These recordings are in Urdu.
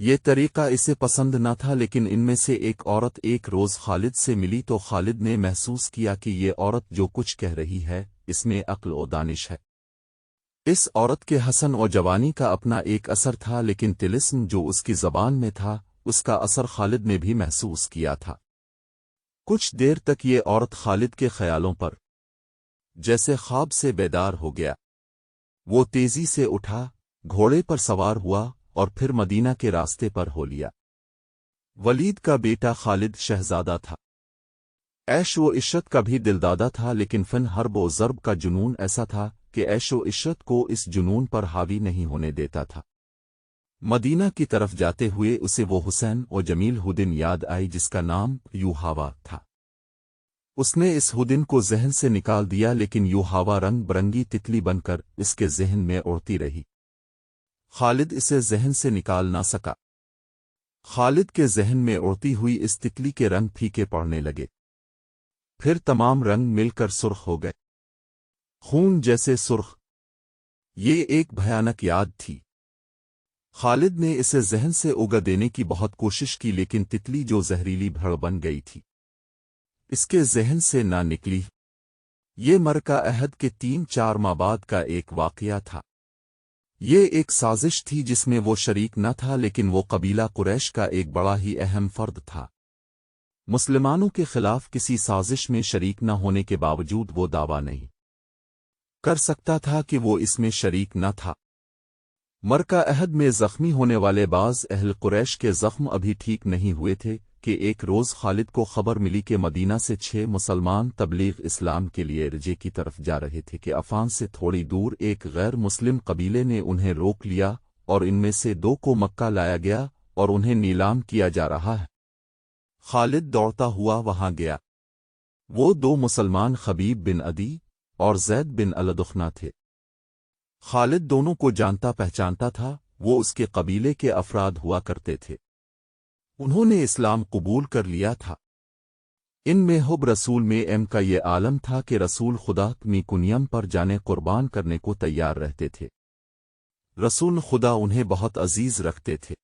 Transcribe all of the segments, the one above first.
یہ طریقہ اسے پسند نہ تھا، لیکن ان میں سے ایک عورت ایک روز خالد سے ملی تو خالد نے محسوس کیا کہ یہ عورت جو کچھ کہہ رہی ہے اس میں عقل و دانش ہے۔ اس عورت کے حسن و جوانی کا اپنا ایک اثر تھا، لیکن طلسم جو اس کی زبان میں تھا اس کا اثر خالد نے بھی محسوس کیا تھا۔ کچھ دیر تک یہ عورت خالد کے خیالوں پر جیسے خواب سے بیدار ہو گیا۔ وہ تیزی سے اٹھا، گھوڑے پر سوار ہوا اور پھر مدینہ کے راستے پر ہو لیا۔ ولید کا بیٹا خالد شہزادہ تھا، عیش و عشرت کا بھی دلدادہ تھا، لیکن فن حرب و ضرب کا جنون ایسا تھا کہ عیش و عشرت کو اس جنون پر حاوی نہیں ہونے دیتا تھا۔ مدینہ کی طرف جاتے ہوئے اسے وہ حسین و جمیل ہدن یاد آئی جس کا نام یوحاوا تھا۔ اس نے اس ہدن کو ذہن سے نکال دیا، لیکن یوحاوا رنگ برنگی تتلی بن کر اس کے ذہن میں اڑتی رہی۔ خالد اسے ذہن سے نکال نہ سکا۔ خالد کے ذہن میں اڑتی ہوئی اس تتلی کے رنگ پھیکے پڑنے لگے، پھر تمام رنگ مل کر سرخ ہو گئے، خون جیسے سرخ۔ یہ ایک بھیانک یاد تھی۔ خالد نے اسے ذہن سے اگا دینے کی بہت کوشش کی، لیکن تتلی جو زہریلی بھڑ بن گئی تھی اس کے ذہن سے نہ نکلی۔ یہ مرکہ عہد کے 3-4 ماہ بعد کا ایک واقعہ تھا۔ یہ ایک سازش تھی جس میں وہ شریک نہ تھا، لیکن وہ قبیلہ قریش کا ایک بڑا ہی اہم فرد تھا۔ مسلمانوں کے خلاف کسی سازش میں شریک نہ ہونے کے باوجود وہ دعویٰ نہیں کر سکتا تھا کہ وہ اس میں شریک نہ تھا۔ مرکہ عہد میں زخمی ہونے والے بعض اہل قریش کے زخم ابھی ٹھیک نہیں ہوئے تھے کہ ایک روز خالد کو خبر ملی کہ مدینہ سے 6 مسلمان تبلیغ اسلام کے لیے رجے کی طرف جا رہے تھے کہ عفان سے تھوڑی دور ایک غیر مسلم قبیلے نے انہیں روک لیا اور ان میں سے 2 کو مکہ لایا گیا اور انہیں نیلام کیا جا رہا ہے۔ خالد دوڑتا ہوا وہاں گیا۔ وہ 2 مسلمان خبیب بن عدی اور زید بن الدخنا تھے۔ خالد دونوں کو جانتا پہچانتا تھا، وہ اس کے قبیلے کے افراد ہوا کرتے تھے۔ انہوں نے اسلام قبول کر لیا تھا۔ ان میں حب رسول میں کا یہ عالم تھا کہ رسول خدا می کنیم پر جانے قربان کرنے کو تیار رہتے تھے۔ رسول خدا انہیں بہت عزیز رکھتے تھے۔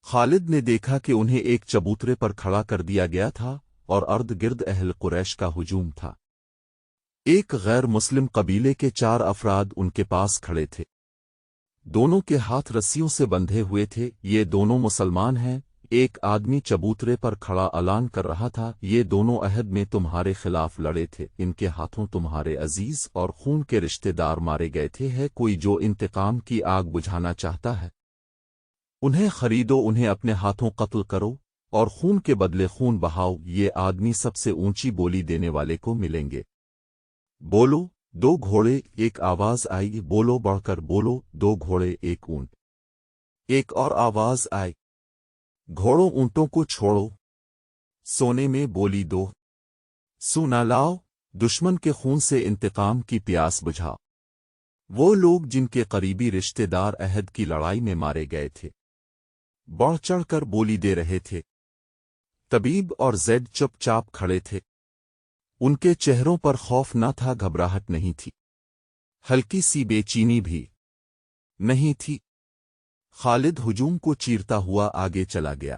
خالد نے دیکھا کہ انہیں ایک چبوترے پر کھڑا کر دیا گیا تھا اور ارد گرد اہل قریش کا ہجوم تھا۔ ایک غیر مسلم قبیلے کے 4 افراد ان کے پاس کھڑے تھے، دونوں کے ہاتھ رسیوں سے بندھے ہوئے تھے۔ یہ دونوں مسلمان ہیں۔ ایک آدمی چبوترے پر کھڑا اعلان کر رہا تھا، یہ دونوں عہد میں تمہارے خلاف لڑے تھے، ان کے ہاتھوں تمہارے عزیز اور خون کے رشتہ دار مارے گئے تھے۔ ہے کوئی جو انتقام کی آگ بجھانا چاہتا ہے؟ انہیں خریدو، انہیں اپنے ہاتھوں قتل کرو اور خون کے بدلے خون بہاؤ۔ یہ آدمی سب سے اونچی بولی دینے والے کو ملیں گے۔ بولو 2 گھوڑے، ایک آواز آئی، بولو بڑھ کر بولو 2 گھوڑے ایک اونٹ۔ ایک اور آواز آئی، گھوڑوں اونٹوں کو چھوڑو، سونے میں بولی دو، سونا لاؤ، دشمن کے خون سے انتقام کی پیاس بجھا۔ وہ لوگ جن کے قریبی رشتہ دار عہد کی لڑائی میں مارے گئے تھے بڑھ چڑھ کر بولی دے رہے تھے۔ طبیب اور زید چپ چاپ کھڑے تھے، ان کے چہروں پر خوف نہ تھا، گھبراہٹ نہیں تھی، ہلکی سی بے چینی بھی نہیں تھی۔ خالد ہجوم کو چیرتا ہوا آگے چلا گیا۔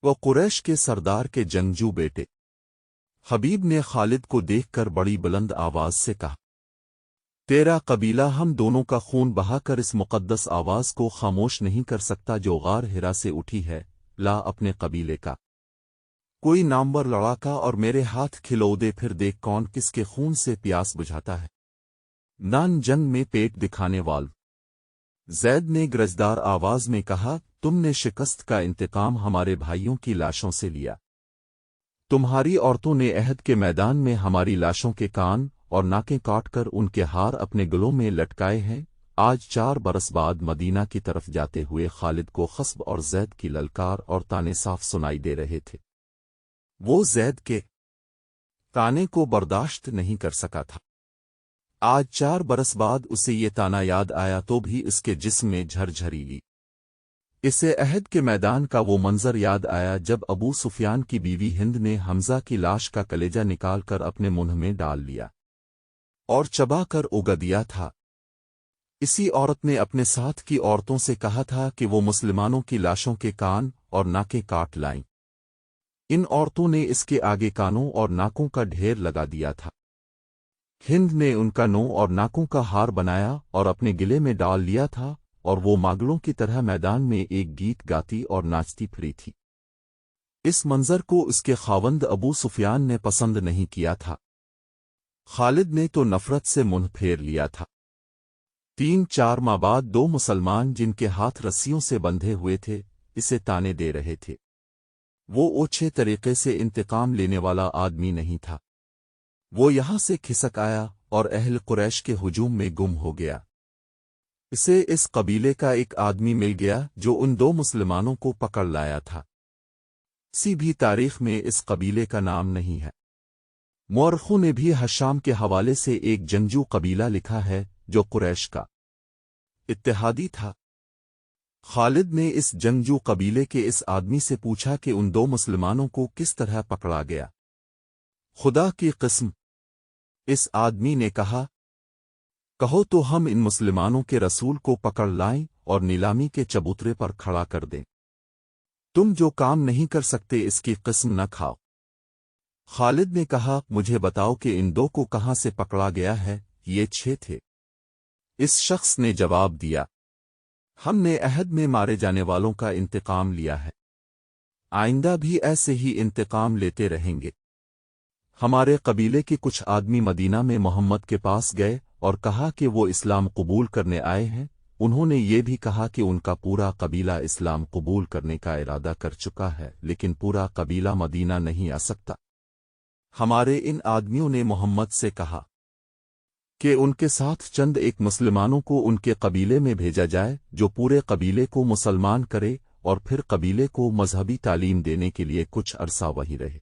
وہ قریش کے سردار کے جنگجو بیٹے حبیب نے خالد کو دیکھ کر بڑی بلند آواز سے کہا، تیرا قبیلہ ہم دونوں کا خون بہا کر اس مقدس آواز کو خاموش نہیں کر سکتا جو غار ہرا سے اٹھی ہے۔ لا اپنے قبیلے کا کوئی نامور لڑاکا اور میرے ہاتھ کھلو دے، پھر دیکھ کون کس کے خون سے پیاس بجھاتا ہے۔ نان جنگ میں پیٹ دکھانے وال زید نے گرجدار آواز میں کہا، تم نے شکست کا انتقام ہمارے بھائیوں کی لاشوں سے لیا۔ تمہاری عورتوں نے عہد کے میدان میں ہماری لاشوں کے کان اور ناکیں کاٹ کر ان کے ہار اپنے گلوں میں لٹکائے ہیں۔ آج 4 برس بعد مدینہ کی طرف جاتے ہوئے خالد کو خصب اور زید کی للکار اور تانے صاف سنائی دے رہے تھے۔ وہ زید کے تانے کو برداشت نہیں کر سکا تھا۔ آج 4 برس بعد اسے یہ تانا یاد آیا تو بھی اس کے جسم میں جھرجھری لی۔ اسے عہد کے میدان کا وہ منظر یاد آیا جب ابو سفیان کی بیوی ہند نے حمزہ کی لاش کا کلیجہ نکال کر اپنے منہ میں ڈال لیا اور چبا کر اگا دیا تھا۔ اسی عورت نے اپنے ساتھ کی عورتوں سے کہا تھا کہ وہ مسلمانوں کی لاشوں کے کان اور ناکیں کاٹ لائیں۔ ان عورتوں نے اس کے آگے کانوں اور ناکوں کا ڈھیر لگا دیا تھا۔ ہند نے ان کا نو اور ناکوں کا ہار بنایا اور اپنے گلے میں ڈال لیا تھا، اور وہ ماگلوں کی طرح میدان میں ایک گیت گاتی اور ناچتی پھری تھی۔ اس منظر کو اس کے خاوند ابو سفیان نے پسند نہیں کیا تھا۔ خالد نے تو نفرت سے منہ پھیر لیا تھا۔ 3-4 ماہ بعد 2 مسلمان جن کے ہاتھ رسیوں سے بندھے ہوئے تھے اسے تانے دے رہے تھے۔ وہ اوچھے طریقے سے انتقام لینے والا آدمی نہیں تھا۔ وہ یہاں سے کھسک آیا اور اہل قریش کے ہجوم میں گم ہو گیا۔ اسے اس قبیلے کا ایک آدمی مل گیا جو ان 2 مسلمانوں کو پکڑ لایا تھا۔ کسی بھی تاریخ میں اس قبیلے کا نام نہیں ہے۔ مورخوں نے بھی حشام کے حوالے سے ایک جنگجو قبیلہ لکھا ہے جو قریش کا اتحادی تھا۔ خالد نے اس جنگجو قبیلے کے اس آدمی سے پوچھا کہ ان 2 مسلمانوں کو کس طرح پکڑا گیا۔ خدا کی قسم، اس آدمی نے کہا، کہو تو ہم ان مسلمانوں کے رسول کو پکڑ لائیں اور نیلامی کے چبوترے پر کھڑا کر دیں۔ تم جو کام نہیں کر سکتے اس کی قسم نہ کھاؤ۔ خالد نے کہا، مجھے بتاؤ کہ ان 2 کو کہاں سے پکڑا گیا ہے۔ یہ 6 تھے۔ اس شخص نے جواب دیا، ہم نے عہد میں مارے جانے والوں کا انتقام لیا ہے، آئندہ بھی ایسے ہی انتقام لیتے رہیں گے۔ ہمارے قبیلے کے کچھ آدمی مدینہ میں محمد کے پاس گئے اور کہا کہ وہ اسلام قبول کرنے آئے ہیں۔ انہوں نے یہ بھی کہا کہ ان کا پورا قبیلہ اسلام قبول کرنے کا ارادہ کر چکا ہے، لیکن پورا قبیلہ مدینہ نہیں آ سکتا۔ ہمارے ان آدمیوں نے محمد سے کہا کہ ان کے ساتھ چند ایک مسلمانوں کو ان کے قبیلے میں بھیجا جائے جو پورے قبیلے کو مسلمان کرے اور پھر قبیلے کو مذہبی تعلیم دینے کے لیے کچھ عرصہ وہیں رہے۔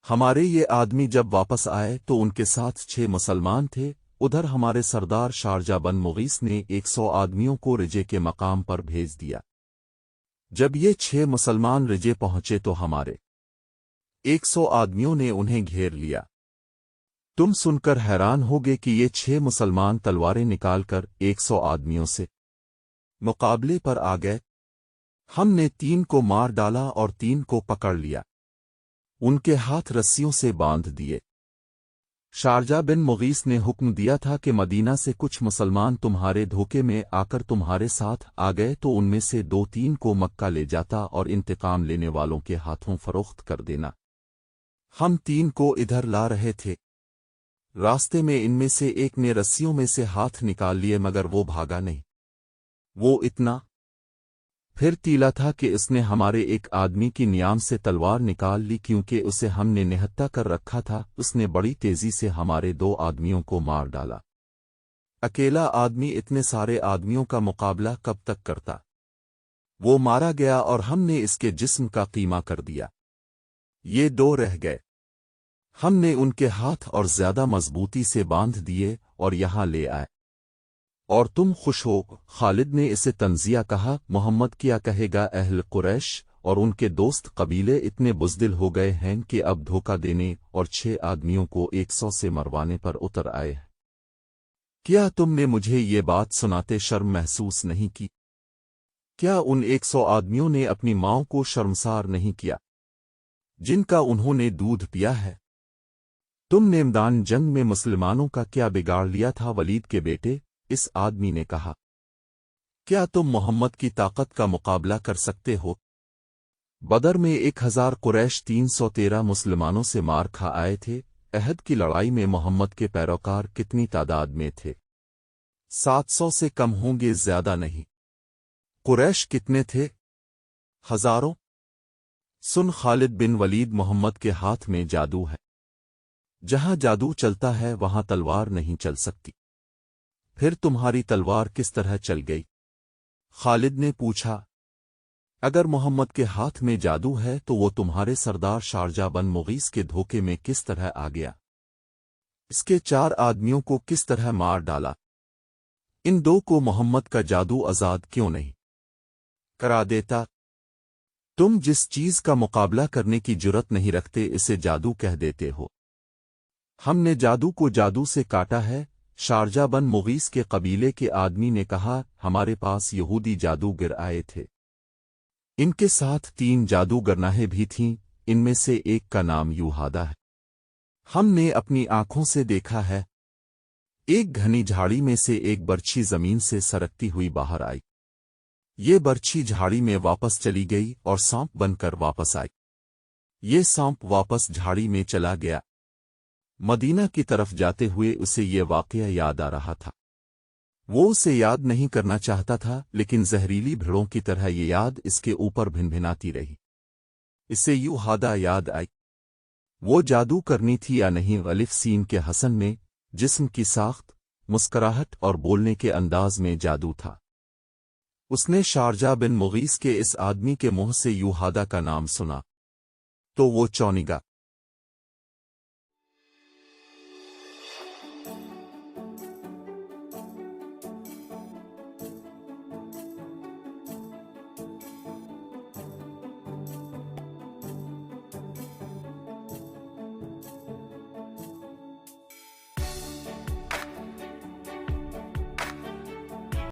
ہمارے یہ آدمی جب واپس آئے تو ان کے ساتھ 6 مسلمان تھے۔ ادھر ہمارے سردار شارجہ بن مغیث نے 100 آدمیوں کو رجے کے مقام پر بھیج دیا۔ جب یہ 6 مسلمان رجے پہنچے تو ہمارے 100 آدمیوں نے انہیں گھیر لیا۔ تم سن کر حیران ہوگے کہ یہ 6 مسلمان تلواریں نکال کر 100 آدمیوں سے مقابلے پر آ گئے۔ ہم نے 3 کو مار ڈالا اور 3 کو پکڑ لیا، ان کے ہاتھ رسیوں سے باندھ دیے۔ شارجہ بن مغیث نے حکم دیا تھا کہ مدینہ سے کچھ مسلمان تمہارے دھوکے میں آ کر تمہارے ساتھ آ گئے تو ان میں سے 2-3 کو مکہ لے جاتا اور انتقام لینے والوں کے ہاتھوں فروخت کر دینا۔ ہم 3 کو ادھر لا رہے تھے، راستے میں ان میں سے ایک نے رسیوں میں سے ہاتھ نکال لیے مگر وہ بھاگا نہیں۔ وہ اتنا پھر تیلا تھا کہ اس نے ہمارے ایک آدمی کی نیام سے تلوار نکال لی، کیونکہ اسے ہم نے نہتہ کر رکھا تھا۔ اس نے بڑی تیزی سے ہمارے 2 آدمیوں کو مار ڈالا۔ اکیلا آدمی اتنے سارے آدمیوں کا مقابلہ کب تک کرتا؟ وہ مارا گیا اور ہم نے اس کے جسم کا قیمہ کر دیا۔ یہ 2 رہ گئے، ہم نے ان کے ہاتھ اور زیادہ مضبوطی سے باندھ دیے اور یہاں لے آئے۔ اور تم خوش ہو؟ خالد نے اسے تنزیہ کہا، محمد کیا کہے گا؟ اہل قریش اور ان کے دوست قبیلے اتنے بزدل ہو گئے ہیں کہ اب دھوکہ دینے اور 6 آدمیوں کو 100 سے مروانے پر اتر آئے ہیں۔ کیا تم نے مجھے یہ بات سناتے شرم محسوس نہیں کی؟ کیا ان 100 آدمیوں نے اپنی ماؤں کو شرمسار نہیں کیا جن کا انہوں نے دودھ پیا ہے؟ تم نے میدان جنگ میں مسلمانوں کا کیا بگاڑ لیا تھا؟ ولید کے بیٹے، اس آدمی نے کہا، کیا تم محمد کی طاقت کا مقابلہ کر سکتے ہو؟ بدر میں 1000 قریش 313 مسلمانوں سے مار کھا آئے تھے۔ احد کی لڑائی میں محمد کے پیروکار کتنی تعداد میں تھے؟ 700 سے کم ہوں گے، زیادہ نہیں۔ قریش کتنے تھے؟ ہزاروں۔ سن خالد بن ولید، محمد کے ہاتھ میں جادو ہے، جہاں جادو چلتا ہے وہاں تلوار نہیں چل سکتی۔ پھر تمہاری تلوار کس طرح چل گئی؟ خالد نے پوچھا۔ اگر محمد کے ہاتھ میں جادو ہے تو وہ تمہارے سردار شارجہ بن مغیث کے دھوکے میں کس طرح آ گیا؟ اس کے 4 آدمیوں کو کس طرح مار ڈالا؟ ان 2 کو محمد کا جادو آزاد کیوں نہیں کرا دیتا؟ تم جس چیز کا مقابلہ کرنے کی جرت نہیں رکھتے اسے جادو کہہ دیتے ہو۔ ہم نے جادو کو جادو سے کاٹا ہے، شارجہ بن مغیث کے قبیلے کے آدمی نے کہا، ہمارے پاس یہودی جادوگر آئے تھے۔ ان کے ساتھ 3 جادوگرناہیں بھی تھیں، ان میں سے ایک کا نام یوحادا ہے۔ ہم نے اپنی آنکھوں سے دیکھا ہے۔ ایک گھنی جھاڑی میں سے ایک برچھی زمین سے سرکتی ہوئی باہر آئی۔ یہ برچھی جھاڑی میں واپس چلی گئی اور سانپ بن کر واپس آئی۔ یہ سانپ واپس جھاڑی میں چلا گیا۔ مدینہ کی طرف جاتے ہوئے اسے یہ واقعہ یاد آ رہا تھا۔ وہ اسے یاد نہیں کرنا چاہتا تھا، لیکن زہریلی بھیڑوں کی طرح یہ یاد اس کے اوپر بھنبھناتی رہی۔ اسے یوحادا یاد آئی۔ وہ جادو کرنی تھی یا نہیں؟ الف سین کے حسن میں جسم کی ساخت، مسکراہٹ اور بولنے کے انداز میں جادو تھا۔ اس نے شارجہ بن مغیث کے اس آدمی کے منہ سے یوحادا کا نام سنا تو وہ چونکا۔